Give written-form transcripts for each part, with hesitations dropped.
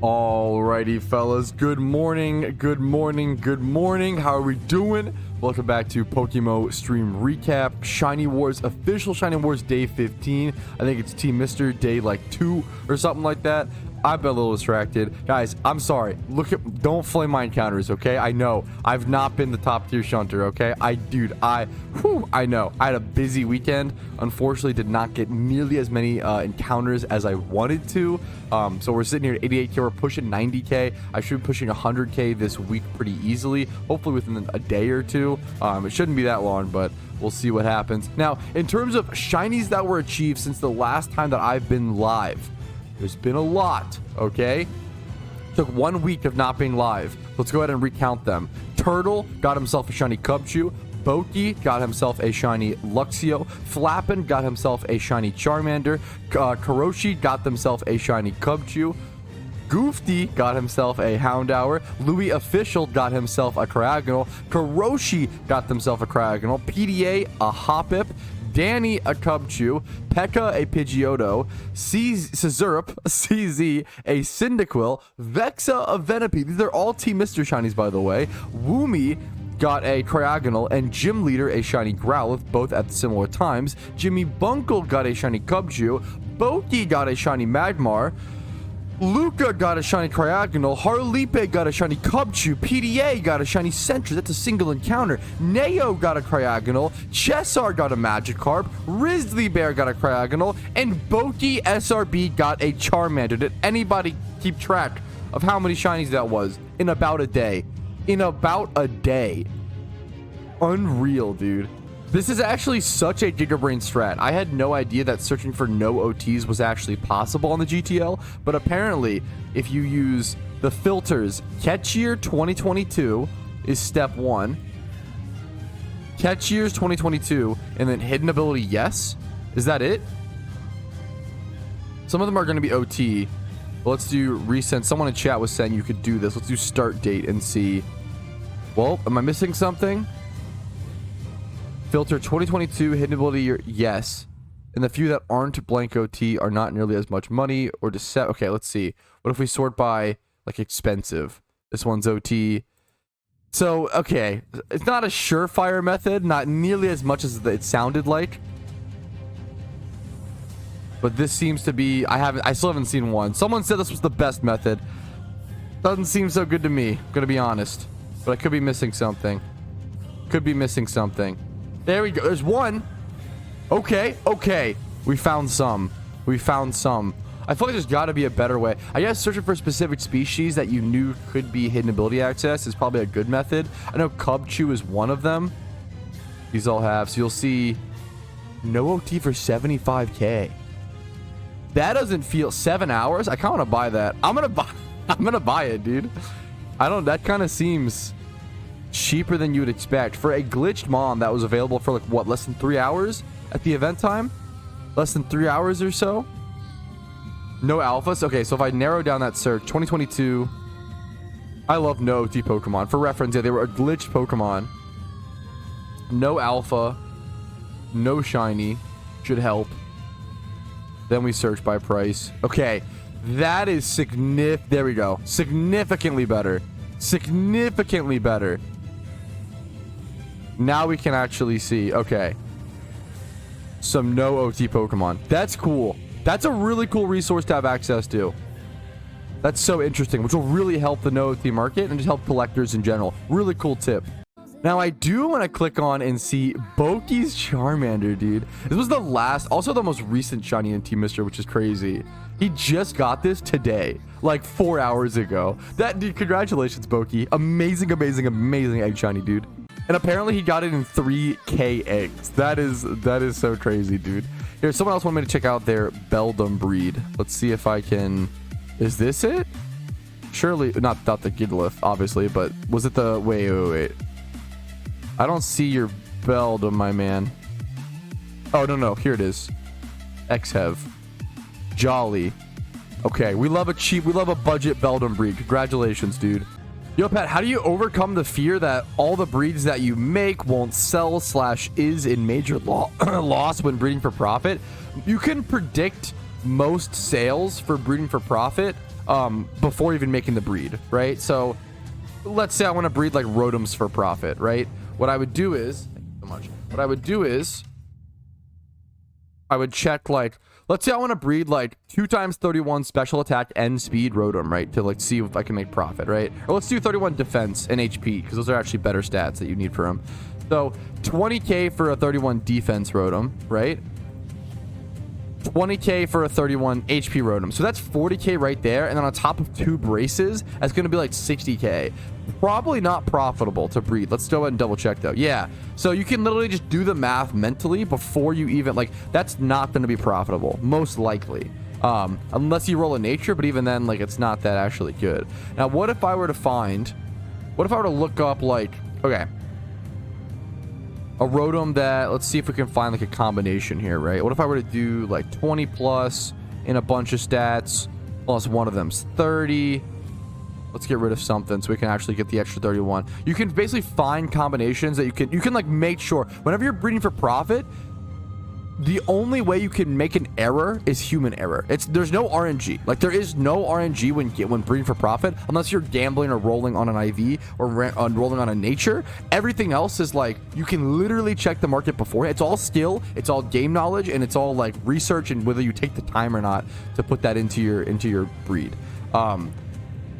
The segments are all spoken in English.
Alrighty, fellas. Good morning. Good morning. Good morning. How are we doing? Welcome back to PokeMMO Stream Recap. Shiny Wars, official Shiny Wars Day 15. I think it's Team Mister Day like 2 or something like that. I've been a little distracted. Guys, I'm sorry. Don't flame my encounters, okay? I know. I've not been the top tier shunter, okay? I know. I had a busy weekend. Unfortunately, did not get nearly as many encounters as I wanted to. So we're sitting here at 88k. We're pushing 90k. I should be pushing 100k this week pretty easily. Hopefully within a day or two. It shouldn't be that long, but we'll see what happens. Now, in terms of shinies that were achieved since the last time that I've been live, there's been a lot, okay? Took 1 week of not being live. Let's go ahead and recount them. Turtle got himself a shiny Cubchoo. Boki got himself a shiny Luxio. Flappin got himself a shiny Charmander. Karoshi got themselves a shiny Cubchoo. Goofy got himself a Houndour. Louis Official got himself a Cryogonal. Karoshi got themselves a Cryogonal. PDA a Hoppip. Danny a Cubchoo, Pekka a Pidgeotto, Scissorp, CZ a Cyndaquil, Vexa a Venipede. These are all Team Mr. Shinies, by the way. Woomy got a Cryogonal, and Gym Leader a shiny Growlithe, both at similar times. Jimmy Bunkle got a shiny Cubchoo, Boki got a shiny Magmar, Luca got a shiny Cryogonal, Harlepe got a shiny Cubchoo, PDA got a shiny Sentry, that's a single encounter, Neo got a Cryogonal, Chessar got a Magikarp, RizzlyBear got a Cryogonal, and Boki SRB got a Charmander. Did anybody keep track of how many shinies that was in about a day? In about a day. Unreal, dude. This is actually such a Gigabrain strat. I had no idea that searching for no OTs was actually possible on the GTL, but apparently, if you use the filters, Catch Year 2022 is step 1. Catch Years 2022, and then Hidden Ability Yes. Is that it? Some of them are going to be OT. Let's do resend. Someone in chat was saying you could do this. Let's do start date and see. Well, am I missing something? Filter 2022 hidden ability yes, and the few that aren't blank OT are not nearly as much money or to set. Okay, let's see. What if we sort by like expensive? This one's OT. So okay, it's not a surefire method, not nearly as much as it sounded like, but this seems to be. I still haven't seen one. Someone said this was the best method. Doesn't seem so good to me, I'm gonna be honest, but I could be missing something. There we go. There's one. Okay. We found some. I feel like there's got to be a better way. I guess searching for a specific species that you knew could be hidden ability access is probably a good method. I know Cubchoo is one of them. These all have. So you'll see no OT for 75k. That doesn't feel 7 hours. I kind of want to buy that. I'm gonna buy it, dude. That kind of seems cheaper than you would expect for a glitched mom that was available for like what, less than 3 hours at the event time. Less than 3 hours or so. No alphas. Okay, so if I narrow down that search, 2022, I love no OT Pokemon. For reference, yeah, they were a glitched Pokemon. No alpha, no shiny, should help. Then we search by price. Okay, that is there we go. Significantly better. Now we can actually see. Okay. Some no OT Pokemon. That's cool. That's a really cool resource to have access to. That's so interesting, which will really help the no OT market and just help collectors in general. Really cool tip. Now, I do want to click on and see Boki's Charmander, dude. This was the last, also the most recent shiny in Team Mister, which is crazy. He just got this today, like 4 hours ago. Dude, congratulations, Boki. Amazing egg shiny, dude. And apparently he got it in 3k eggs. That is so crazy, dude. Here, someone else wanted me to check out their Beldum breed. Let's see if I can. Is this it? Surely not the Gidlith, obviously, but was it the wait. I don't see your Beldum, my man. Oh no, here it is. Xhev. Jolly. Okay, we love a budget Beldum breed. Congratulations, dude. Yo, Pat, how do you overcome the fear that all the breeds that you make won't sell / is in major loss when breeding for profit? You can predict most sales for breeding for profit before even making the breed, right? So let's say I want to breed like Rotoms for profit, right? What I would do is, thank you so much. What I would do is I would check like, let's say I want to breed like 2x31 special attack and speed Rotom, right? To like see if I can make profit, right? Or let's do 31 defense and HP, because those are actually better stats that you need for them. So 20k for a 31 defense Rotom, right? 20k for a 31 HP Rotom. So that's 40k right there. And then on top of 2 braces, that's going to be like 60k. Probably not profitable to breed. Let's go ahead and double check though. Yeah. So you can literally just do the math mentally before you even, like, that's not going to be profitable, most likely. Unless you roll a nature, but even then, like, it's not that actually good. Now, what if I were to look up, like, okay, a Rotom that, let's see if we can find like a combination here, right? What if I were to do like 20 plus in a bunch of stats, plus one of them's 30. Let's get rid of something so we can actually get the extra 31. You can basically find combinations that you can like make sure whenever you're breeding for profit, the only way you can make an error is human error. There's no RNG. Like, there is no RNG when breeding for profit, unless you're gambling or rolling on an IV or rolling on a nature. Everything else is like, you can literally check the market beforehand. It's all skill, it's all game knowledge, and it's all like research and whether you take the time or not to put that into your breed.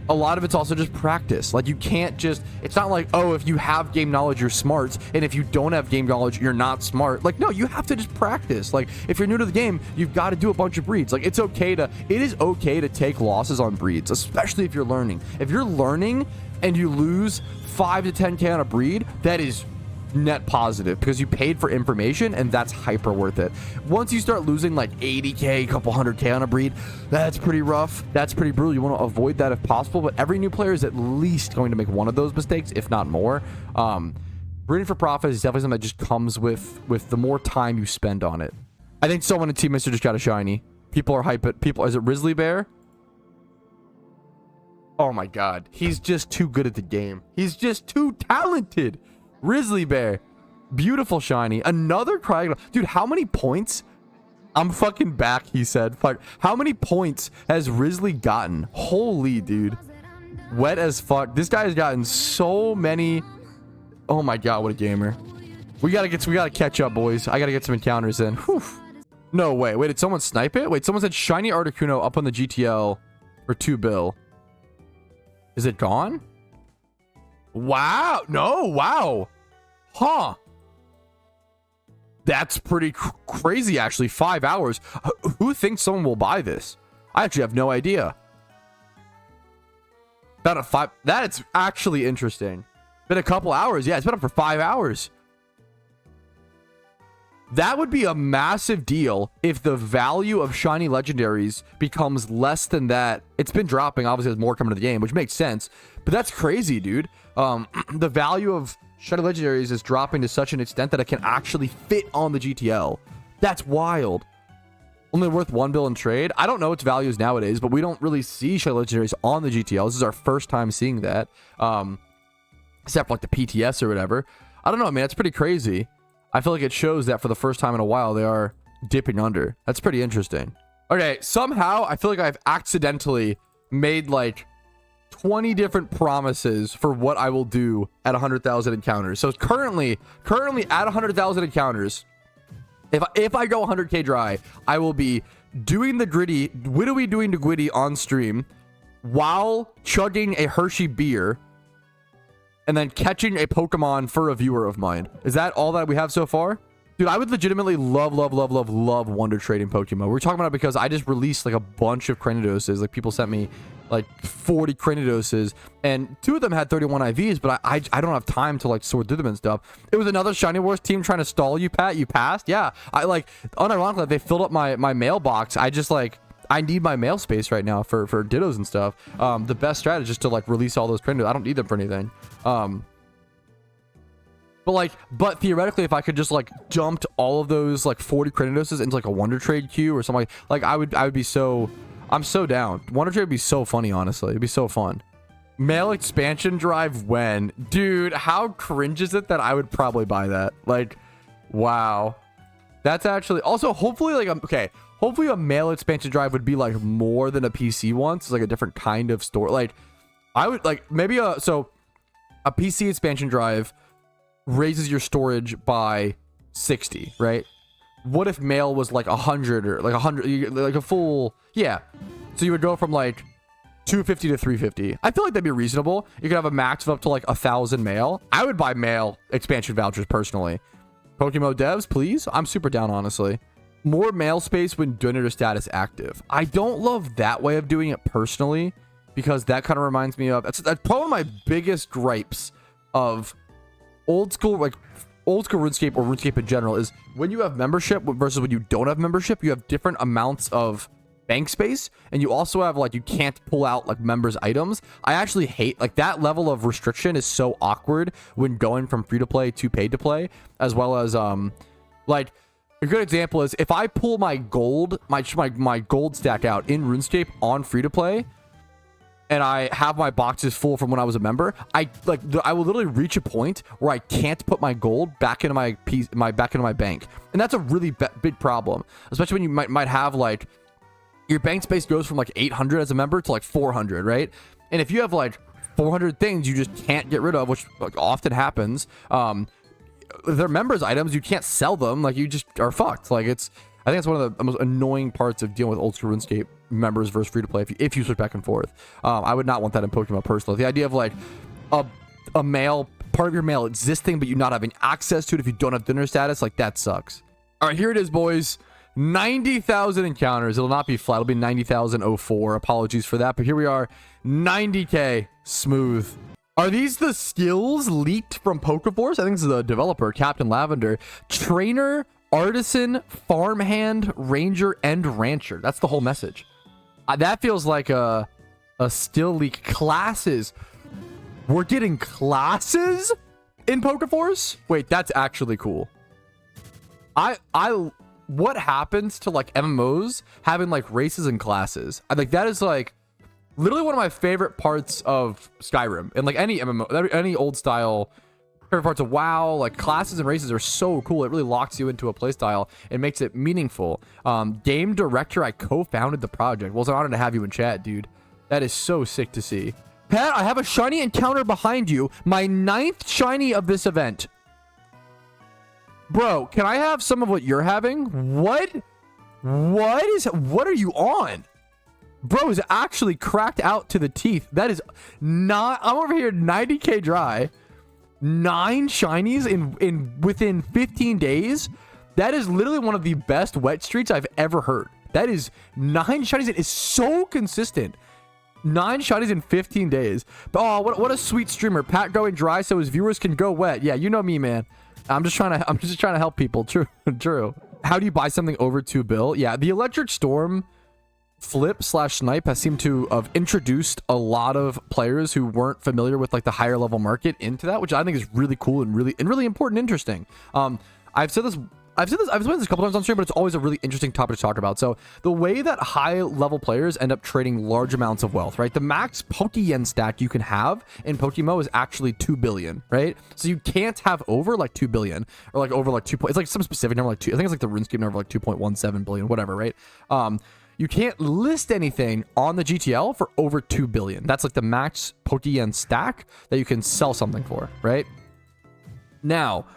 A lot of it's also just practice. Like, you can't just, it's not like, oh, if you have game knowledge, you're smart, and if you don't have game knowledge, you're not smart. Like, no, you have to just practice. Like, if you're new to the game, you've got to do a bunch of breeds. Like, it is okay to take losses on breeds, especially if you're learning. If you're learning and you lose 5 to 10k on a breed, that is net positive because you paid for information, and that's hyper worth it. Once you start losing like 80k, a couple 100k on a breed, that's pretty rough. That's pretty brutal. You want to avoid that if possible, but every new player is at least going to make one of those mistakes, if not more. Breeding for profit is definitely something that just comes with the more time you spend on it. I think someone in Team Mister just got a shiny. People are hype it. Is it RizzlyBear? Oh my god, he's just too good at the game. He's just too talented. RizzlyBear, beautiful shiny. Another Cryog. Dude, how many points? I'm fucking back, he said. Fuck. How many points has Rizzly gotten? Holy, dude. Wet as fuck. This guy has gotten so many. Oh my god, what a gamer. We gotta catch up, boys. I gotta get some encounters in. Whew. No way. Wait, did someone snipe it? Wait, someone said shiny Articuno up on the GTL for 2 bill. Is it gone? Wow. No, wow. Huh. That's pretty crazy, actually. 5 hours. Who thinks someone will buy this? I actually have no idea. About a 5. That's actually interesting. Been a couple hours. Yeah, it's been up for 5 hours. That would be a massive deal if the value of shiny legendaries becomes less than that. It's been dropping. Obviously, there's more coming to the game, which makes sense. But that's crazy, dude. The value of shiny legendaries is dropping to such an extent that it can actually fit on the GTL. That's wild. Only worth 1 bill in trade. I don't know its values nowadays, but we don't really see shiny legendaries on the GTL. This is our first time seeing that. Except for like the PTS or whatever. I don't know, man. It's pretty crazy. I feel like it shows that for the first time in a while, they are dipping under. That's pretty interesting. Okay, somehow I feel like I've accidentally made like 20 different promises for what I will do at 100,000 encounters. So currently at 100,000 encounters, if I go 100k dry, I will be doing the gritty, widowy doing the gritty on stream while chugging a Hershey beer and then catching a Pokemon for a viewer of mine. Is that all that we have so far? Dude, I would legitimately love wonder trading Pokemon. We're talking about it because I just released like a bunch of Crenidoses. Like, people sent me like 40 Crenidoses, and 2 of them had 31 IVs, but I don't have time to like sort through them and stuff. It was another Shiny Wars team trying to stall you, Pat. You passed? Yeah. I like, unironically, they filled up my mailbox. I need my mail space right now for Dittos and stuff. The best strategy is just to like release all those Crenidoses. I don't need them for anything. But theoretically, if I could just like dumped all of those like 40 Crenidoses into like a Wonder Trade queue or something, like I would be so, I'm so down. Wonder Trade would be so funny, honestly. It'd be so fun. Mail expansion drive when? Dude, how cringe is it that I would probably buy that? Like, wow. That's actually, also hopefully like, okay, hopefully a mail expansion drive would be like more than a PC one. So it's like a different kind of store. Like I would like maybe a PC expansion drive raises your storage by 60, right? What if mail was like 100 or like 100, like a full, yeah. So you would go from like 250 to 350. I feel like that'd be reasonable. You could have a max of up to like 1,000 mail. I would buy mail expansion vouchers personally. PokeMMO devs, please. I'm super down, honestly. More mail space when donator status active. I don't love that way of doing it personally, because that kind of reminds me of, that's probably my biggest gripes of old school RuneScape or RuneScape in general, is when you have membership versus when you don't have membership, you have different amounts of bank space, and you also have like, you can't pull out like members items. I actually hate like that level of restriction is so awkward when going from free to play to paid to play, as well as like a good example is if I pull my gold, my gold stack out in RuneScape on free to play, and I have my boxes full from when I was a member, I will literally reach a point where I can't put my gold back into my bank, and that's a really big problem, especially when you might have like your bank space goes from like 800 as a member to like 400, right? And if you have like 400 things you just can't get rid of, which like often happens, they're members items, you can't sell them, like you just are fucked. Like I think it's one of the most annoying parts of dealing with old school RuneScape members versus free to play if you switch back and forth. I would not want that in Pokemon personally. The idea of like a mail, part of your mail existing but you not having access to it if you don't have dinner status, like that sucks. All right, here it is, boys. 90,000 encounters. It'll not be flat. It'll be 90,004. Apologies for that, but here we are. 90k. Smooth. Are these the skills leaked from PokeForce? I think this is the developer, Captain Lavender. Trainer, artisan, farmhand, ranger, and rancher. That's the whole message. That feels like a skill leak. Classes. We're getting classes in PokeForce? Wait, that's actually cool. What happens to like MMOs having like races and classes? I think that is like literally one of my favorite parts of Skyrim, and like any MMO, any old style favorite parts of WoW. Like classes and races are so cool. It really locks you into a playstyle and makes it meaningful. Game director, I co-founded the project. Well, it's an honor to have you in chat, dude. That is so sick to see. Pat, I have a shiny encounter behind you. My 9th shiny of this event. Bro, can I have some of what you're having? What are you on? Bro is actually cracked out to the teeth. That is not, I'm over here 90k dry. 9 shinies in within 15 days. That is literally one of the best wet streaks I've ever heard. That is 9 shinies. It is so consistent. 9 shinies in 15 days. But oh, what a sweet streamer. Pat going dry so his viewers can go wet. Yeah, you know me, man. I'm just trying to help people. True. How do you buy something over 2 bill? Yeah, the Electric Storm flip / snipe has seemed to have introduced a lot of players who weren't familiar with like the higher level market into that, which I think is really cool and really important and interesting. I've said this a couple times on stream, but it's always a really interesting topic to talk about. So the way that high level players end up trading large amounts of wealth, right? The max Pokeyen stack you can have in PokeMMO is actually 2 billion, right? So you can't have over like 2 billion or like over like 2. It's like some specific number, like 2. I think it's like the RuneScape number, like 2.17 billion, whatever, right? You can't list anything on the GTL for over 2 billion. That's like the max Pokeyen stack that you can sell something for, right? Now,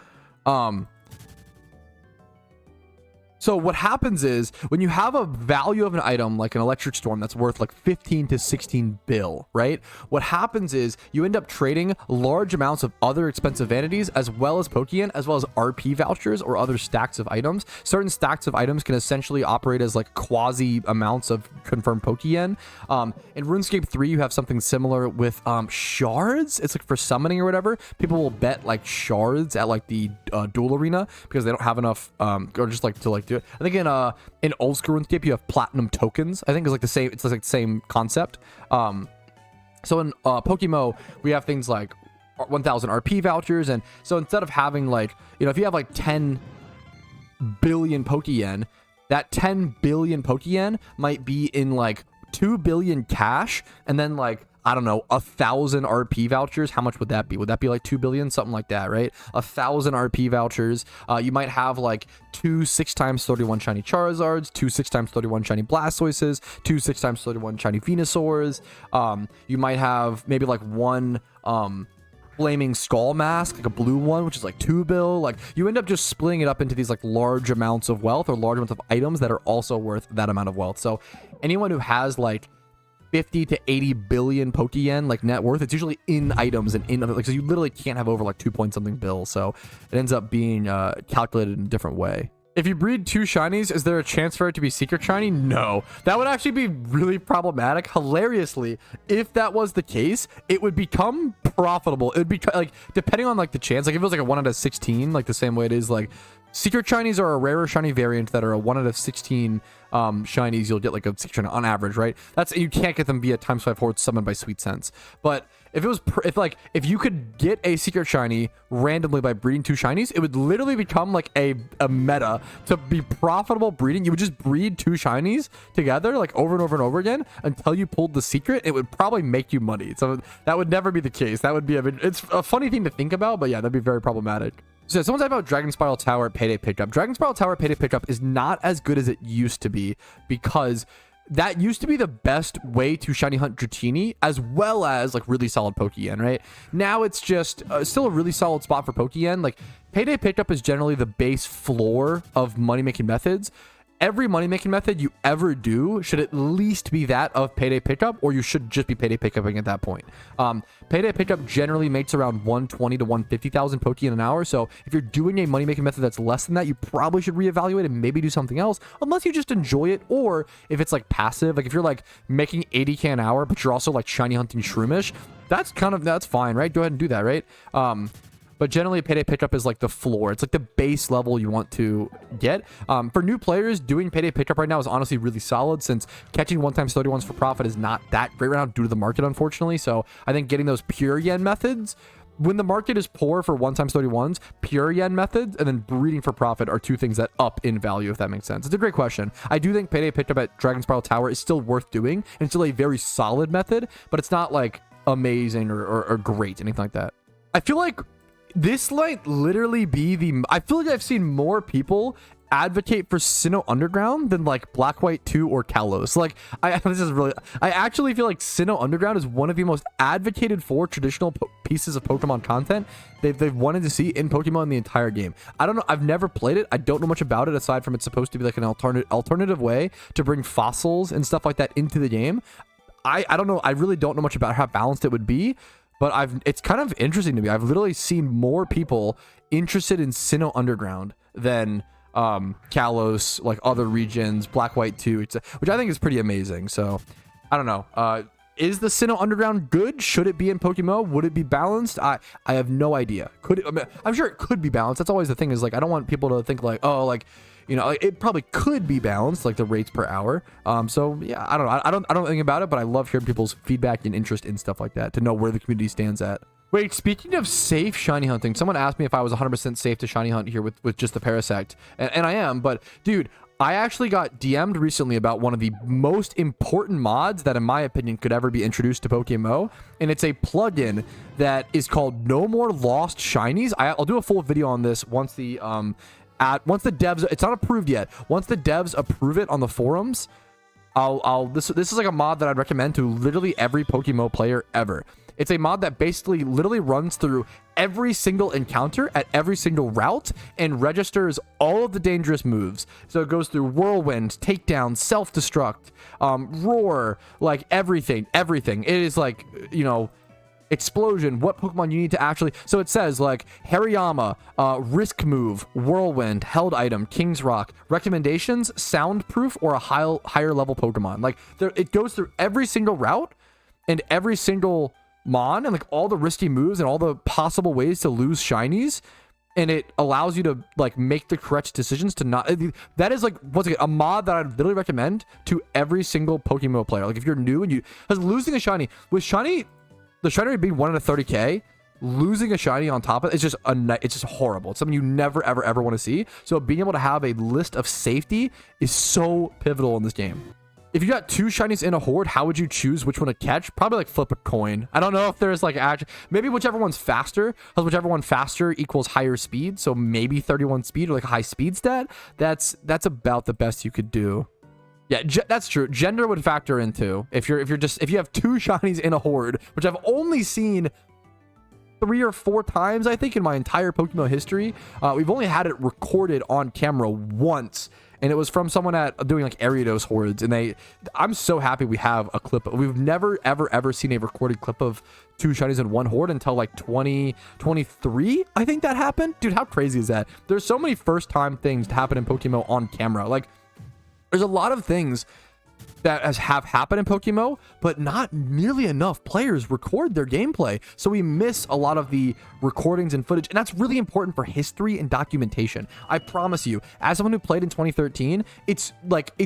so what happens is when you have a value of an item like an Electric Storm that's worth like 15 to 16 bill, right? What happens is you end up trading large amounts of other expensive vanities as well as Pokeyen, as well as RP vouchers or other stacks of items. Certain stacks of items can essentially operate as like quasi amounts of confirmed Pokeyen. In RuneScape 3, you have something similar with shards. It's like for summoning or whatever. People will bet like shards at like the duel arena because they don't have enough or just like to like do it. I think in old school RuneScape you have platinum tokens. I think it's like the same. It's like the same concept. So in PokeMMO we have things like 1,000 RP vouchers, and so instead of having like, you know, if you have like 10 billion Pokeyen, that 10 billion Pokeyen might be in like 2 billion cash and then like, I don't know, 1,000 RP vouchers, how much would that be? Would that be like 2 billion? Something like that, right? 1,000 RP vouchers. You might have like 2 6x31 shiny Charizards, 2 6x31 shiny Blastoises, 2 6x31 shiny Venusaurs. You might have maybe like one flaming skull mask, like a blue one, which is like 2 bill. Like, you end up just splitting it up into these like large amounts of wealth or large amounts of items that are also worth that amount of wealth. So anyone who has like 50 to 80 billion Pokeyen like net worth, it's usually in items and in like, so you literally can't have over like 2 point something bill. So it ends up being calculated in a different way. If you breed 2 shinies, is there a chance for it to be secret shiny? No. That would actually be really problematic. Hilariously, if that was the case, it would become profitable. It would be like, depending on like the chance, like if it was like a 1 out of 16, like the same way it is like secret shinies are a rarer shiny variant that are a 1 out of 16 shinies. You'll get like a 6 shiny on average, right? That's, you can't get them via ×5 forward summoned by Sweet Sense. But if it was if you could get a secret shiny randomly by breeding 2 shinies, it would literally become like a meta to be profitable breeding. You would just breed 2 shinies together like over and over and over again until you pulled the secret. It would probably make you money. So that would never be the case. That would be it's a funny thing to think about, but yeah, that'd be very problematic. So someone's talking about Dragon Spiral Tower at Payday Pickup. Dragon Spiral Tower at Payday Pickup is not as good as it used to be, because that used to be the best way to shiny hunt Dratini as well as like really solid Pokeyen, right? Now it's just still a really solid spot for Pokeyen. Like, Payday Pickup is generally the base floor of money making methods. Every money making method you ever do should at least be that of Payday Pickup, or you should just be Payday Pickupping at that point. Payday Pickup generally makes around 120 to 150,000 Pokeyen an hour. So if you're doing a money making method that's less than that, you probably should reevaluate and maybe do something else, unless you just enjoy it. Or if it's like passive, like if you're like making 80k an hour, but you're also like shiny hunting Shroomish, that's fine, right? Go ahead and do that, right? But generally, Payday Pickup is like the floor. It's like the base level you want to get. For new players, doing Payday Pickup right now is honestly really solid, since catching 1x31s for profit is not that great right now due to the market, unfortunately. So I think getting those pure yen methods, when the market is poor for 1x31s, pure yen methods and then breeding for profit are 2 things that up in value, if that makes sense. It's a great question. I do think Payday Pickup at Dragon Spiral Tower is still worth doing, and it's still a very solid method, but it's not like amazing or great, anything like that. I feel like this might literally be I feel like I've seen more people advocate for Sinnoh Underground than like Black White 2 or Kalos. Like, I actually feel like Sinnoh Underground is one of the most advocated for traditional pieces of Pokemon content they've wanted to see in Pokemon in the entire game. I don't know. I've never played it. I don't know much about it aside from it's supposed to be like an alternative way to bring fossils and stuff like that into the game. I don't know. I really don't know much about how balanced it would be. But it's kind of interesting to me. I've literally seen more people interested in Sinnoh Underground than Kalos, like other regions, Black White 2, which I think is pretty amazing. So I don't know. Is the Sinnoh Underground good? Should it be in PokeMMO? Would it be balanced? I have no idea. I'm sure it could be balanced. That's always the thing, is like, I don't want people to think like, oh, like, you know, like, it probably could be balanced, like the rates per hour. So yeah, I don't know. I don't think about it, but I love hearing people's feedback and interest in stuff like that to know where the community stands at. Wait, speaking of safe shiny hunting, someone asked me if I was 100% safe to shiny hunt here with just the Parasect, and I am. But dude, I actually got DM'd recently about one of the most important mods that, in my opinion, could ever be introduced to PokeMMO, and it's a plugin that is called No More Lost Shinies. I'll do a full video on this once the once the devs, it's not approved yet. Once the devs approve it on the forums, this is like a mod that I'd recommend to literally every PokeMMO player ever. It's a mod that basically literally runs through every single encounter at every single route and registers all of the dangerous moves. So it goes through Whirlwind, Takedown, Self-Destruct, Roar, like everything. It is like, you know, Explosion, what Pokemon you need to actually... So it says like Hariyama, Risk Move, Whirlwind, Held Item, King's Rock, recommendations, Soundproof, or a higher level Pokemon. Like, it goes through every single route and every single mon and like all the risky moves and all the possible ways to lose shinies, and it allows you to like make the correct decisions to not... That is like, once again, a mod that I'd literally recommend to every single PokeMMO player. Like, if you're new and because losing a shiny with shiny, the shiny rate being 1 out of 30k, losing a shiny on top of it, it's just horrible. It's something you never ever want to see. So being able to have a list of safety is so pivotal in this game. If you got 2 shinies in a horde, how would you choose which one to catch? Probably like flip a coin. I don't know if there's like maybe whichever one's faster, because whichever one faster equals higher speed. So maybe 31 speed or like a high speed stat. That's about the best you could do. Yeah, that's true. Gender would factor in too. If you have 2 shinies in a horde, which I've only seen 3 or 4 times, I think, in my entire PokeMMO history. We've only had it recorded on camera once, and it was from someone doing like Ariados hordes, and I'm so happy we have a clip. We've never ever seen a recorded clip of 2 shinies in one horde until like 2023. I think that happened. Dude, how crazy is that? There's so many first time things to happen in PokeMMO on camera. Like, there's a lot of things that have happened in PokeMMO, but not nearly enough players record their gameplay. So we miss a lot of the recordings and footage, and that's really important for history and documentation. I promise you, as someone who played in 2013, it's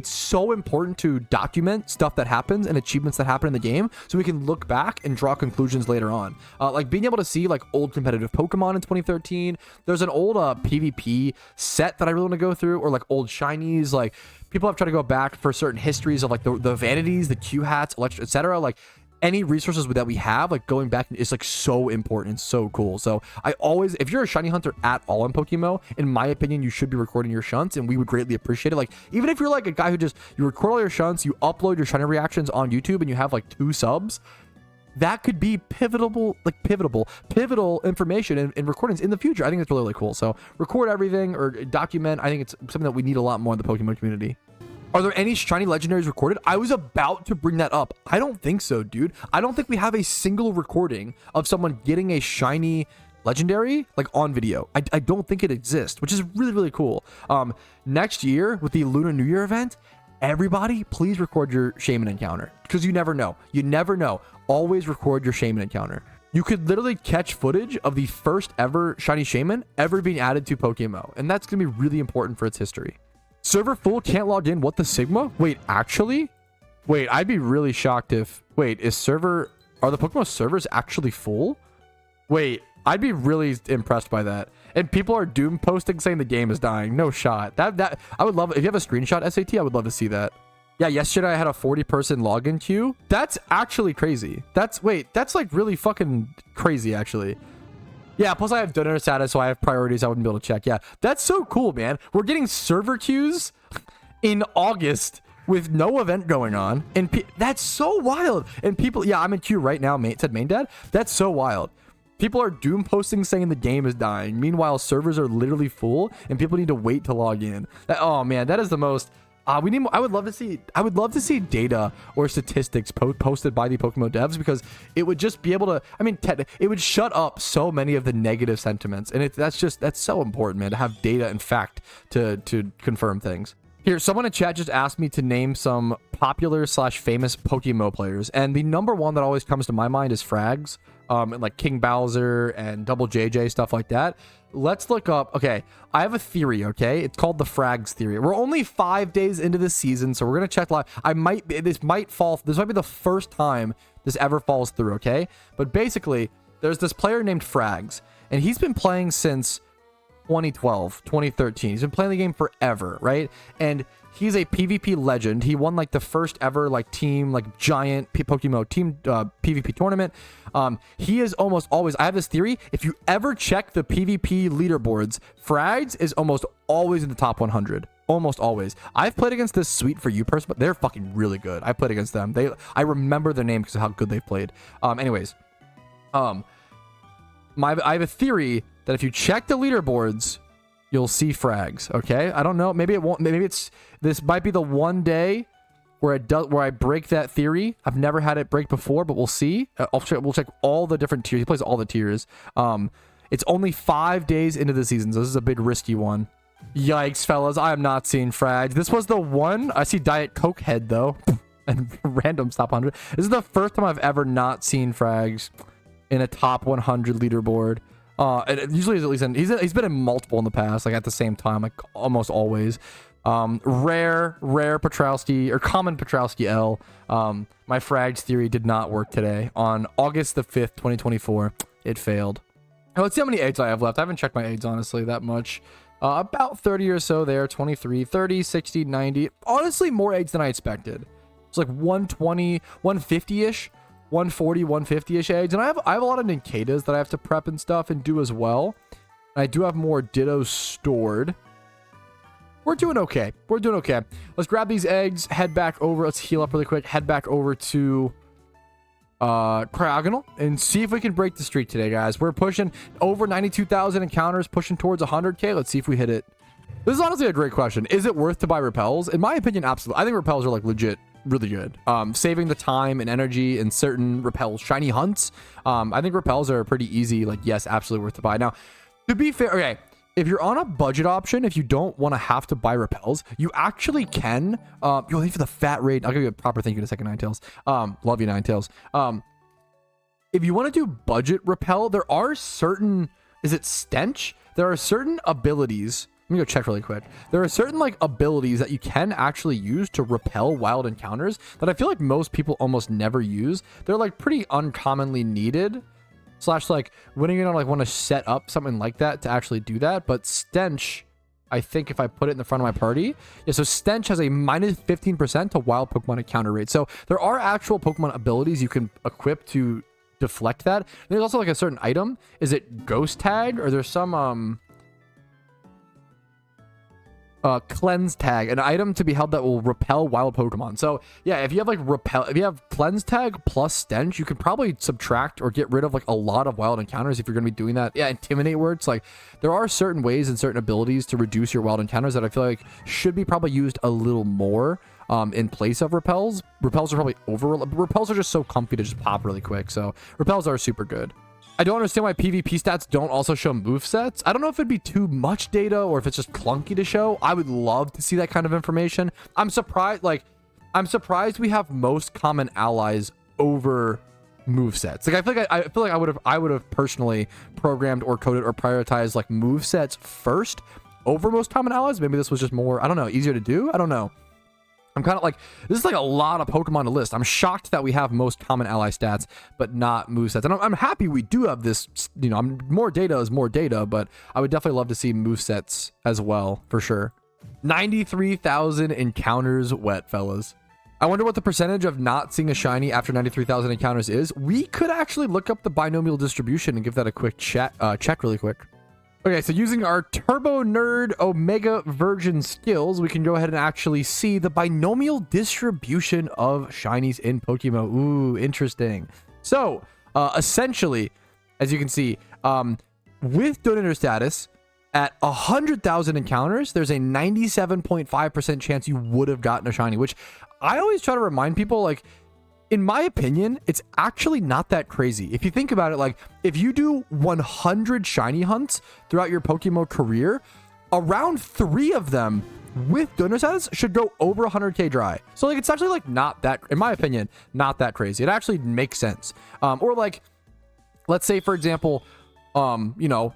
so important to document stuff that happens and achievements that happen in the game, so we can look back and draw conclusions later on. Like being able to see like old competitive Pokemon in 2013. There's an old PvP set that I really want to go through, or like old shinies. Like, people have tried to go back for certain histories of like the vanities, the Q hats, etc. Like, any resources that we have, like going back is like so important and so cool. So if you're a shiny hunter at all in PokeMMO, in my opinion, you should be recording your shunts, and we would greatly appreciate it. Like, even if you're like a guy who you record all your shunts, you upload your shiny reactions on YouTube, and you have like 2 subs, that could be pivotal information in recordings in the future. I think it's really, really cool. So record everything or document. I think it's something that we need a lot more in the Pokemon community. Are there any shiny legendaries recorded? I was about to bring that up. I don't think so, dude. I don't think we have a single recording of someone getting a shiny legendary like on video. I don't think it exists, which is really, really cool. Next year with the Lunar New Year event, everybody please record your shaman encounter, because you never know. Always record your shaman encounter. You could literally catch footage of the first ever shiny shaman ever being added to PokeMMO, and that's gonna be really important for its history. Server full, can't log in. What the Sigma? Wait, actually? Wait, I'd be really shocked if... Wait, are the PokeMMO servers actually full? Wait, I'd be really impressed by that. And people are doom posting saying the game is dying. No shot. That I would love it. If you have a screenshot, SAT, I would love to see that. Yeah, yesterday I had a 40-person login queue. That's actually crazy. That's like really fucking crazy, actually. Yeah, plus I have donor status, so I have priorities I wouldn't be able to check. Yeah, that's so cool, man. We're getting server queues in August with no event going on, and that's so wild. And people, yeah, I'm in queue right now, said main dad. That's so wild. People are doom posting saying the game is dying. Meanwhile, servers are literally full, and people need to wait to log in. Oh man, that is the most... I would love to see data or statistics posted by the PokeMMO devs, because it would just be able to, I mean, it would shut up so many of the negative sentiments, and that's so important, man, to have data and fact to confirm things. Here, someone in chat just asked me to name some popular / famous PokeMMO players, and the number one that always comes to my mind is Frags, and like King Bowser and Double JJ, stuff like that. Let's look up. Okay, I have a theory. Okay, it's called the Frags Theory. We're only 5 days into this season, so we're gonna check live. This might be the first time this ever falls through. Okay, but basically, there's this player named Frags, and he's been playing since 2012, 2013. He's been playing the game forever, right? And he's a PvP legend. He won like the first ever like team, like giant PokeMMO team PvP tournament. He is almost always, I have this theory, if you ever check the PvP leaderboards, Frags is almost always in the top 100. Almost always. I've played against this Sweet For You person, but they're fucking really good. I played against them. I remember their name because of how good they've played. Anyways, I have a theory that if you check the leaderboards, you'll see Frags. Okay, I don't know. Maybe it won't. Maybe this might be the one day where I break that theory. I've never had it break before, but we'll see. We'll check all the different tiers. He plays all the tiers. It's only 5 days into the season, so this is a big risky one. Yikes, fellas! I am not seeing Frags. This was the one. I see Diet Coke head though, and random top 100. This is the first time I've ever not seen Frags in a top 100 leaderboard. Usually he's at least he's been in multiple in the past, like at the same time, like almost always. Rare Patrouski or common Patrouski L. My Frags theory did not work today. On August the 5th, 2024, it failed. Let's see how many aids I have left. I haven't checked my aids honestly that much. About 30 or so there, 23, 30, 60, 90. Honestly, more aids than I expected. It's like 120, 150-ish, 140, 150-ish eggs. And I have a lot of Ninkatas that I have to prep and stuff and do as well. And I do have more Dittos stored. We're doing okay. We're doing okay. Let's grab these eggs, head back over. Let's heal up really quick. Head back over to Cryogonal and see if we can break the streak today, guys. We're pushing over 92,000 encounters, pushing towards 100k. Let's see if we hit it. This is honestly a great question. Is it worth to buy repels? In my opinion, absolutely. I think repels are like legit really good. Saving the time and energy in certain repels shiny hunts. I think repels are pretty easy. Like, yes, absolutely worth to buy. Now, to be fair, okay, if you're on a budget option, if you don't want to have to buy repels, you actually can. Yo, thank you for the fat raid. I'll give you a proper thank you in a second, Ninetales. Love you, Ninetales. If you want to do budget repel, there are certain, is it stench? There are certain abilities. Let me go check really quick. There are certain like abilities that you can actually use to repel wild encounters that I feel like most people almost never use. They're like pretty uncommonly needed. Slash like when are you gonna like want to set up something like that to actually do that? But stench, I think if I put it in the front of my party, yeah. So stench has a minus 15% to wild Pokemon encounter rate. So there are actual Pokemon abilities you can equip to deflect that. And there's also like a certain item. Is it Ghost Tag or there's some cleanse tag, an item to be held that will repel wild Pokemon. So yeah, if you have like repel, if you have cleanse tag plus stench, you can probably subtract or get rid of like a lot of wild encounters if you're going to be doing that. Yeah, intimidate works. Like there are certain ways and certain abilities to reduce your wild encounters that I feel like should be probably used a little more in place of repels. Repels are probably repels are just so comfy to just pop really quick. So repels are super good. I don't understand why PvP stats don't also show movesets. I don't know if it'd be too much data or if it's just clunky to show. I would love to see that kind of information. I'm surprised we have most common allies over movesets. Like I feel like I would have personally programmed or coded or prioritized like movesets first over most common allies. Maybe this was just more, I don't know, easier to do. I don't know. I'm kind of like, this is like a lot of Pokemon to list. I'm shocked that we have most common ally stats, but not movesets. And I'm happy we do have this, you know, more data is more data, but I would definitely love to see movesets as well, for sure. 93,000 encounters wet, fellas. I wonder what the percentage of not seeing a shiny after 93,000 encounters is. We could actually look up the binomial distribution and give that a quick check really quick. Okay, so using our Turbo Nerd Omega Virgin skills, we can go ahead and actually see the binomial distribution of shinies in PokeMMO. Ooh, interesting. So, essentially, as you can see, with donator status, at 100,000 encounters, there's a 97.5% chance you would have gotten a shiny, which I always try to remind people, like, in my opinion, it's actually not that crazy. If you think about it, like if you do 100 shiny hunts throughout your PokeMMO career, around 3 of them with donor status should go over 100k dry. So like it's actually like not that, in my opinion, not that crazy. It actually makes sense. Or like, let's say for example, you know,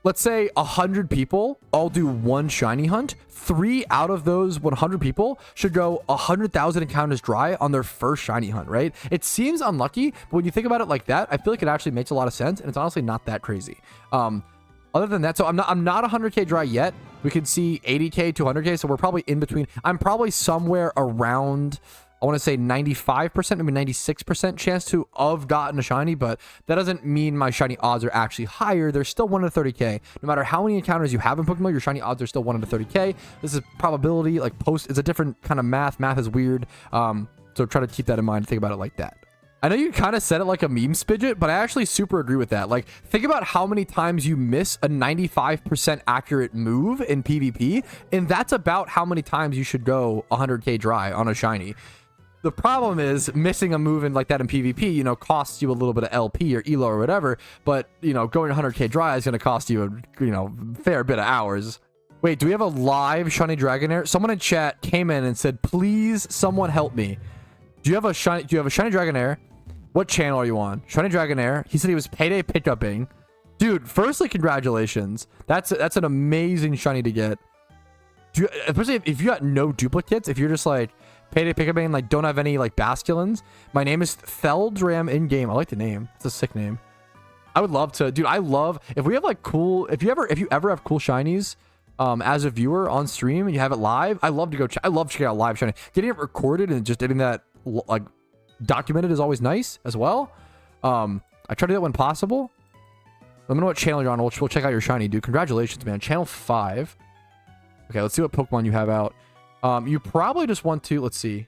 let's say 100 people all do 1 shiny hunt. 3 out of those 100 people should go 100,000 encounters dry on their first shiny hunt, right? It seems unlucky, but when you think about it like that, I feel like it actually makes a lot of sense, and it's honestly not that crazy. Other than that, so I'm not 100k dry yet. We can see 80k to 100k, so we're probably in between. I'm probably somewhere around, I want to say 95%, maybe 96% chance to have gotten a shiny, but that doesn't mean my shiny odds are actually higher. They're still 1 to 30k. No matter how many encounters you have in PokeMMO, your shiny odds are still 1 to 30k. This is probability, like it's a different kind of math. Math is weird. So try to keep that in mind. Think about it like that. I know you kind of said it like a meme spidget, but I actually super agree with that. Like, think about how many times you miss a 95% accurate move in PvP, and that's about how many times you should go 100k dry on a shiny. The problem is missing a move in like that in PvP, you know, costs you a little bit of LP or ELO or whatever, but, you know, going 100k dry is going to cost you a, you know, fair bit of hours. Wait, do we have a live shiny Dragonair? Someone in chat came in and said, please, someone help me. Do you have a shiny Dragonair? What channel are you on? Shiny Dragonair. He said he was Payday pickuping. Dude, firstly, congratulations. That's an amazing shiny to get. Especially if you got no duplicates, if you're just like, Payday pickuping and like don't have any like basculins. My name is Theldram in game. I like the name. It's a sick name. I would love to, dude. I love if we have like cool. If you ever have cool shinies, as a viewer on stream and you have it live, I love to go I love checking out live shiny. Getting it recorded and just getting that like documented is always nice as well. I try to do that when possible. Let me know what channel you're on. We'll check out your shiny, dude. Congratulations, man. Channel 5. Okay, let's see what Pokemon you have out. You probably just want to, let's see.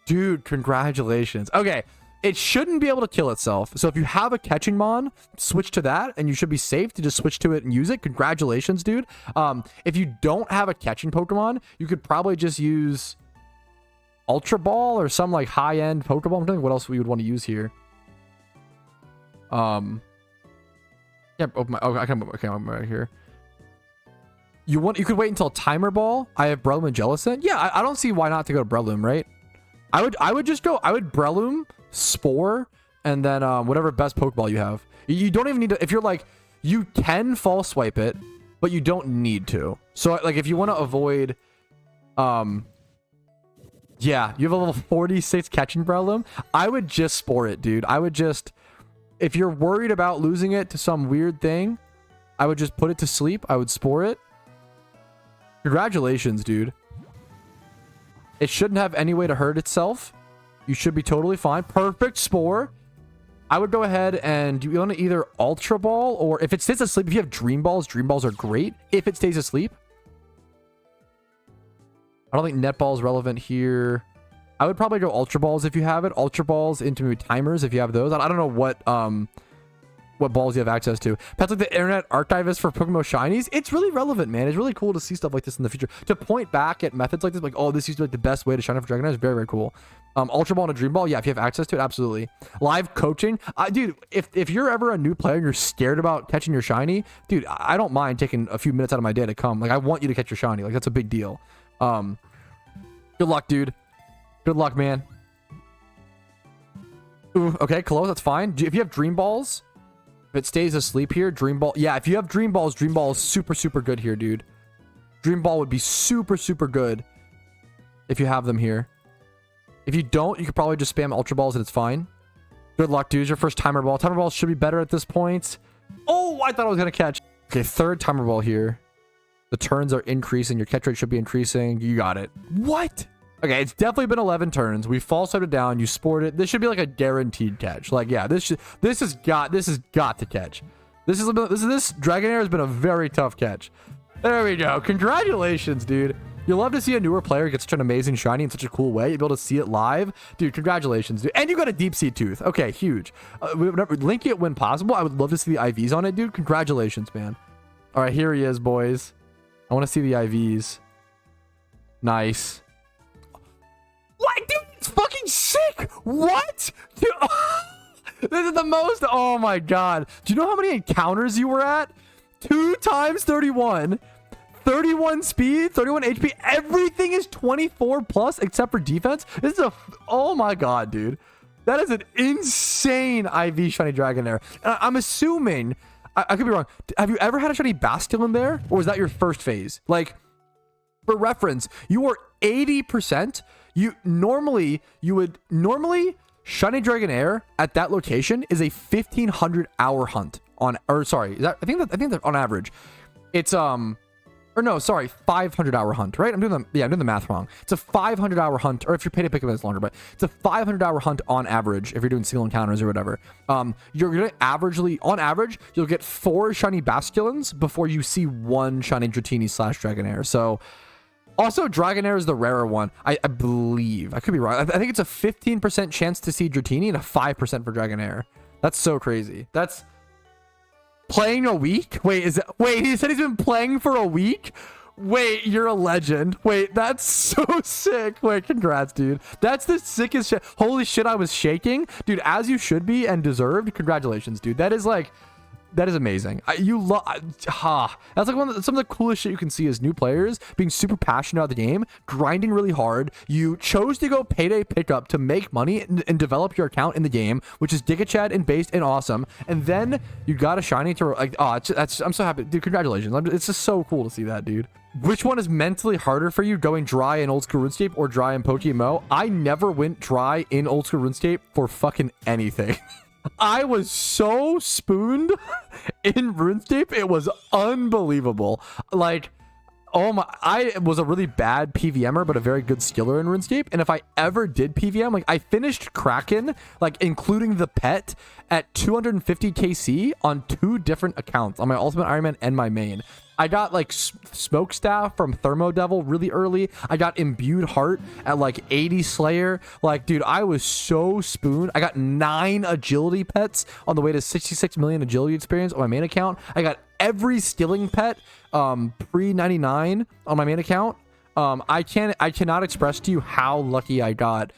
Dude, congratulations. Okay, it shouldn't be able to kill itself. So if you have a catching mon, switch to that, and you should be safe to just switch to it and use it. Congratulations, dude. If you don't have a catching Pokemon, you could probably just use Ultra Ball or some like high-end Pokeball. I'm thinking what else we would want to use here. Yeah, open my, okay, I can open right here. You could wait until Timer Ball. I have Breloom and Jellicent. Yeah, I don't see why not to go to Breloom, right? I would just go, I would Breloom, Spore, and then whatever best Pokeball you have. You don't even need to, if you're like, you can false swipe it, but you don't need to. So like if you want to avoid, yeah, you have a level 46 catching Breloom. I would just Spore it, dude. I would just, if you're worried about losing it to some weird thing, I would just put it to sleep. I would Spore it. Congratulations, dude. It shouldn't have any way to hurt itself. You should be totally fine. Perfect Spore. I would go ahead and you want to either Ultra Ball or if it stays asleep, if you have Dream Balls are great. If it stays asleep. I don't think Net Ball is relevant here. I would probably go Ultra Balls if you have it. Ultra Balls into maybe Timers if you have those. I don't know what balls you have access to. That's like the internet archivist for PokeMMO Shinies. It's really relevant, man. It's really cool to see stuff like this in the future. To point back at methods like this, like, oh, this used to be like the best way to shine for Dragonair is very, very cool. Ultra Ball and a Dream Ball, yeah, if you have access to it, absolutely. Live coaching, dude, if you're ever a new player and you're scared about catching your shiny, dude, I don't mind taking a few minutes out of my day to come. Like, I want you to catch your shiny. Like, that's a big deal. Good luck, dude. Good luck, man. Ooh, okay, close, that's fine. If you have Dream Balls, if it stays asleep here, Dream Ball. Yeah, if you have Dream Balls, Dream Ball is super, super good here, dude. Dream Ball would be super, super good if you have them here. If you don't, you could probably just spam Ultra Balls and it's fine. Good luck, dude. It's your first Timer Ball. Timer Ball should be better at this point. Oh, I thought I was going to catch. Okay, third Timer Ball here. The turns are increasing. Your catch rate should be increasing. You got it. What? Okay, it's definitely been 11 turns. We false started down. You spored it. This should be like a guaranteed catch. Like, yeah, this has got to catch. This Dragonair has been a very tough catch. There we go. Congratulations, dude. You'll love to see a newer player get such an amazing shiny in such a cool way. You'll be able to see it live. Dude, congratulations, dude. And you got a Deep Sea Tooth. Okay, huge. Link it when possible. I would love to see the IVs on it, dude. Congratulations, man. All right, here he is, boys. I want to see the IVs. Nice. What? Dude, it's fucking sick. What? Dude, this is the most. Oh, my God. Do you know how many encounters you were at? 2 times 31. 31 speed, 31 HP. Everything is 24 plus except for defense. This is a, oh my God, dude. That is an insane IV shiny Dragonair. I'm assuming, I could be wrong. Have you ever had a shiny Bastion there? Or was that your first phase? Like, for reference, you are 80%. Normally shiny Dragonair at that location is a 1,500 hour hunt on, or sorry, I think that on average. It's, or no, sorry, 500 hour hunt, right? I'm doing the math wrong. It's a 500 hour hunt, or if you're paid to pick up, it's longer, but it's a 500 hour hunt on average if you're doing single encounters or whatever. You're gonna on average, you'll get 4 shiny Basculins before you see 1 shiny Dratini / Dragonair. So, also Dragonair is the rarer one, I believe. I could be wrong. I think it's a 15% chance to see Dratini and a 5% for Dragonair. That's so crazy. That's playing a week? Wait, he said he's been playing for a week? Wait, you're a legend. Wait, that's so sick. Wait, congrats, dude. That's the sickest shit. Holy shit, I was shaking. Dude, as you should be and deserved. Congratulations, dude. That is amazing. That's like some of the coolest shit you can see as new players being super passionate about the game, grinding really hard. You chose to go Payday pickup to make money and develop your account in the game, which is Digachad and based and awesome. And then you got a shiny to like, I'm so happy, dude. Congratulations. It's just so cool to see that, dude. Which one is mentally harder for you, going dry in old school RuneScape or dry in PokeMMO? I never went dry in old school RuneScape for fucking anything. I was so spooned in RuneScape. It was unbelievable. Like, oh my, I was a really bad PVMer, but a very good skiller in RuneScape. And if I ever did PVM, like I finished Kraken, like including the pet, at 250 KC on 2 different accounts, on my Ultimate Iron Man and my main. I got like Smokestaff from Thermo Devil really early. I got Imbued Heart at like 80 Slayer. Like, dude, I was so spooned. I got 9 agility pets on the way to 66 million agility experience on my main account. I got every skilling pet pre 99 on my main account. I cannot express to you how lucky I got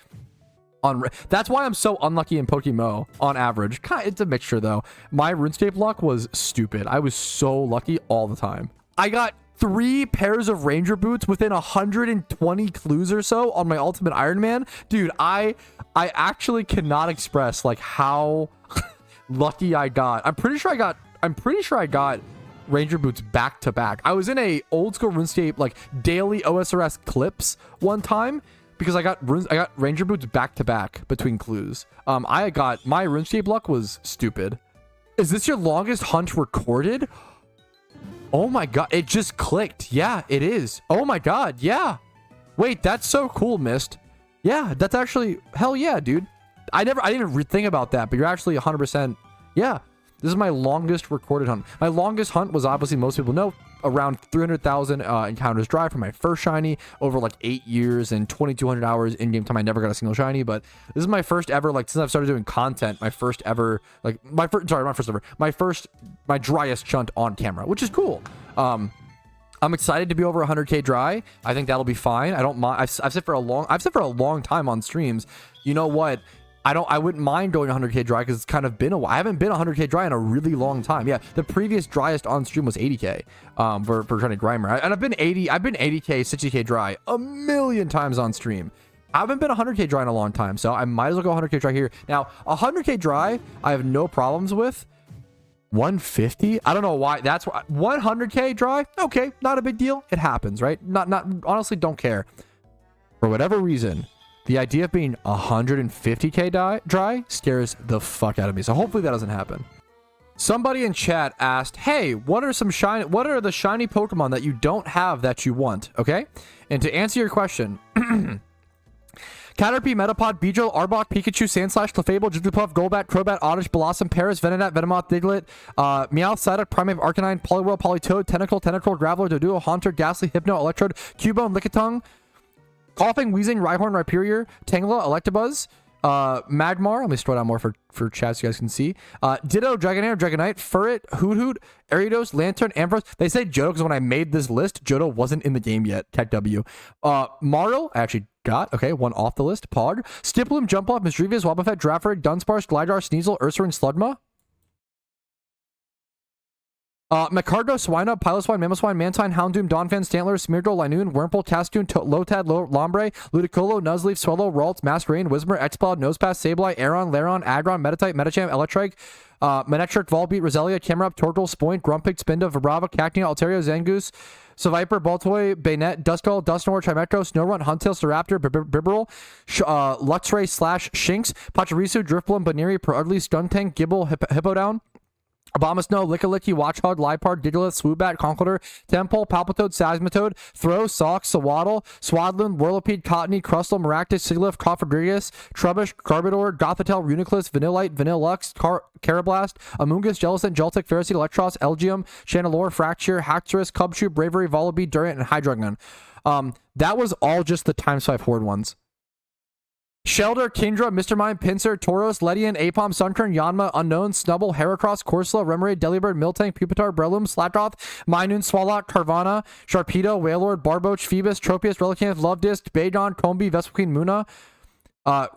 on. That's why I'm so unlucky in PokeMMO on average. It's a mixture though. My RuneScape luck was stupid. I was so lucky all the time. I got 3 pairs of Ranger boots within 120 clues or so on my Ultimate Iron Man. Dude, I actually cannot express like how lucky I got. I'm pretty sure I got Ranger boots back to back. I was in a old school RuneScape like daily OSRS clips one time because I got Ranger boots back to back between clues. I got my RuneScape luck was stupid. Is this your longest hunt recorded? Oh my god, it just clicked. Yeah, it is. Oh my god, yeah. Wait, that's so cool, Mist. Yeah, that's actually hell yeah, dude. I didn't even think about that, but you're actually 100%. Yeah. This is my longest recorded hunt. My longest hunt was obviously, most people know, around 300,000 encounters drive for my first shiny over like 8 years and 2,200 hours in-game time. I never got a single shiny, but this is my first ever, like, since I've started doing content, my first ever, like, my driest shunt on camera, which is cool. I'm excited to be over 100k dry. I think that'll be fine. I don't mind. I've said for a long time on streams, you know what? I wouldn't mind going 100k dry because it's kind of been a while. I haven't been 100k dry in a really long time. Yeah, the previous driest on stream was 80k for trying to grimer. And I've been 80k, 60k dry a million times on stream. I haven't been 100k dry in a long time, so I might as well go 100k dry here. Now, 100k dry, I have no problems with. 150? I don't know why. That's why 100k dry. Okay, not a big deal. It happens, right? Not honestly, don't care. For whatever reason, the idea of being 150k dry scares the fuck out of me. So hopefully that doesn't happen. Somebody in chat asked, "Hey, what are the shiny Pokemon that you don't have that you want?" Okay, and to answer your question, Caterpie, Metapod, Beedrill, Arbok, Pikachu, Sandslash, Clefable, Jigglypuff, Golbat, Crobat, Oddish, Blossom, Paras, Venonat, Venomoth, Diglett, Meowth, Psyduck, Primeape, Arcanine, Poliwhirl, Politoed, Tentacle, Graveler, Doduo, Haunter, Ghastly, Hypno, Electrode, Cubone, Lickitung, Coughing, Wheezing, Rhyhorn, Rhyperior, Tangela, Electabuzz, Magmar. Let me scroll down more for chat so you guys can see. Ditto, Dragonair, Dragonite, Furret, Hoot, Ariados, Lantern, Ampharos. They say Johto because when I made this list, Johto wasn't in the game yet. Tech W. Marl, I actually got. Okay, one off the list. Pog, Stiploom, Jumpluff, Misdreavus, Wobbuffet, Draffer, Dunsparce, Glidar, Sneasel, Ursaring, Slugma. Macargo, Swinub, Piloswine, Mamoswine, Mantine, Houndoom, Donphan, Stantler, Smeargle, Linoon, Wurmple, Cascoon, Lotad, Lombre, Ludicolo, Nuzleaf, Swallow, Ralts, Masquerain, Whismur, Exploud, Nosepass, Sableye, Aeron, Laron, Aggron, Meditite, Metacham, Electrike, Manectric, Volbeat, Roselia, Camerupt, Torkoal, Spoint, Grumpig, Spinda, Vibrava, Cacnea, Altaria, Zangoose, Seviper, Baltoy, Bayonet, Duskull, Dusknoir, Trimetro, Snorunt, Huntail, Staraptor, Bibarel, Luxray, Shinx, Pachirisu, Drifbloom, Baneri, Perugly, Stuntank, Gibble, Hippowdown, Abomasnow, Lickilicky, Watchhog, Lipard, Gigalith, Swoobat, Conkeldurr, Temple, Palpitoad, Seismitoad, Throw, Sock, Sawaddle, Swadloon, Whirlipede, Cottony, Crustle, Maractus, Sigilyph, Cofagrigus, Trubbish, Garbodor, Gothitelle, Reuniclus, Vanillite, Vanillux, Carablast, Amoonguss, Jellicent, Joltik, Ferrocy, Electros, Elgium, Chandelure, Fracture, Haxorus, Cubchoo, Bravery, Volibee, Durant, and Hydreigon. That was all just the ×5 Horde ones. Shelder, Kingdra, Mr. Mime, Pinsir, Tauros, Ledian, Apom, Sunkern, Yanma, Unknown, Snubble, Heracross, Corsola, Remoraid, Delibird, Miltank, Pupitar, Breloom, Slapdoth, Minoon, Swallock, Carvana, Sharpedo, Wailord, Barboach, Phoebus, Tropius, Relicanth, Lovedist, Baydon, Combi, Vespiquen, Muna,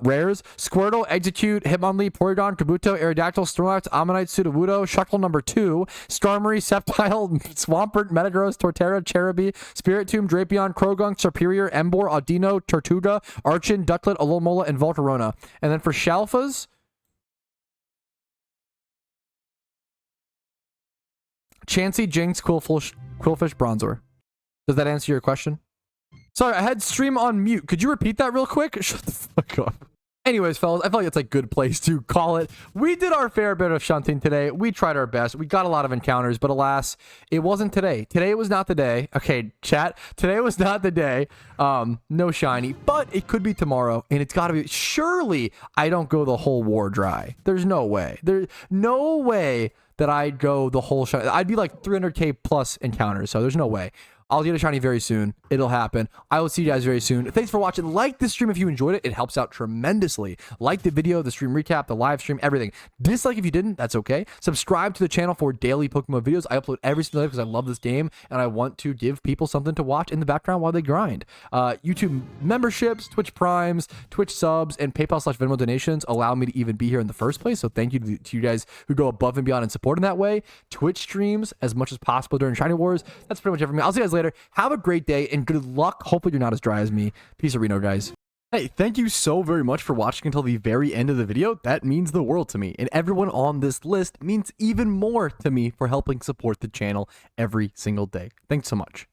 Rares, Squirtle, Execute, Hitmonlee, Porygon, Kabuto, Aerodactyl, Snorlax, Ammonite, Sudowoodo, Shuckle number 2, Starmie, Sceptile, Swampert, Metagross, Torterra, Cherubi, Spiritomb, Drapion, Krogunk, Superior, Emboar, Audino, Tortuga, Archon, Ducklet, Alomola, and Volcarona. And then for Shalfas, Chansey, Jinx, Quillfish, Bronzor. Does that answer your question? Sorry, I had stream on mute. Could you repeat that real quick? Shut the fuck up. Anyways, fellas, I feel like it's a good place to call it. We did our fair bit of shunting today. We tried our best. We got a lot of encounters, but alas, it wasn't today. Today was not the day. Okay, chat. Today was not the day. No shiny, but it could be tomorrow, and it's got to be. Surely I don't go the whole war dry. There's no way. There's no way that I'd go the whole shiny. I'd be like 300k plus encounters, so there's no way. I'll get a shiny very soon. It'll happen. I will see you guys very soon. Thanks for watching. Like this stream if you enjoyed it. It helps out tremendously. Like the video, the stream recap, the live stream, everything. Dislike if you didn't. That's okay. Subscribe to the channel for daily PokeMMO videos. I upload every single day because I love this game and I want to give people something to watch in the background while they grind. YouTube memberships, Twitch primes, Twitch subs, and PayPal/Venmo donations allow me to even be here in the first place. So thank you to you guys who go above and beyond and support in that way. Twitch streams as much as possible during Shiny Wars. That's pretty much it for me. I'll see you guys later. Have a great day and good luck. Hopefully you're not as dry as me. Peace out, Reno, guys. Hey, thank you so very much for watching until the very end of the video. That means the world to me, and everyone on this list means even more to me for helping support the channel every single day. Thanks so much.